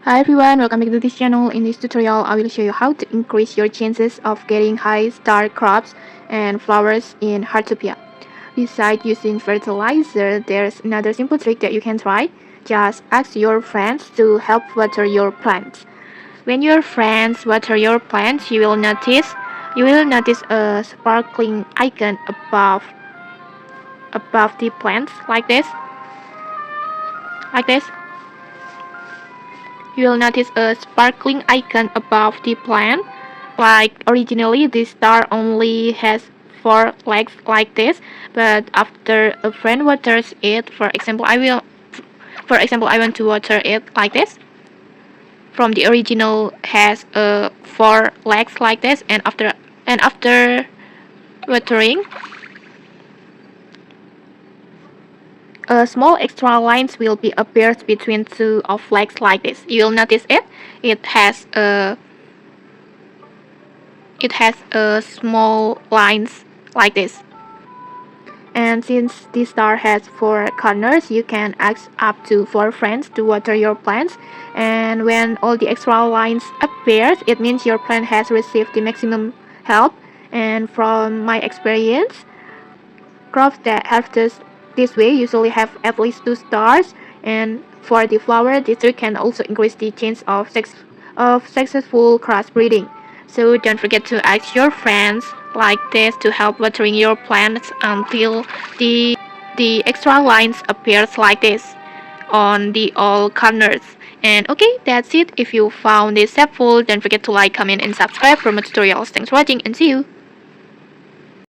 Hi everyone, welcome back to this channel. In this tutorial, I will show you how to increase your chances of getting high star crops and flowers in Heartopia. Besides using fertilizer, there's another simple trick that you can try. Just ask your friends to help water your plants. When your friends water your plants, you will notice a sparkling icon above the plants like this. Like this. You will notice a sparkling icon above the plant. Like originally this star only has 4 legs like this, but after a friend waters it, for example I want to water it like this. From the original has 4 legs like this, and after watering, a small extra lines will be appeared between two of legs like this. You will notice it. It has a small lines like this. And since this star has 4 corners, you can ask up to 4 friends to water your plants. And when all the extra lines appears, it means your plant has received the maximum help. And from my experience, crops that harvest this way usually have at least 2 stars. And for the flower, this trick can also increase the chance of successful crossbreeding. So don't forget to ask your friends like this to help watering your plants until the extra lines appears like this on the all corners. And okay, that's it. If you found this helpful, don't forget to like, comment, and subscribe for more tutorials. Thanks for watching and see you.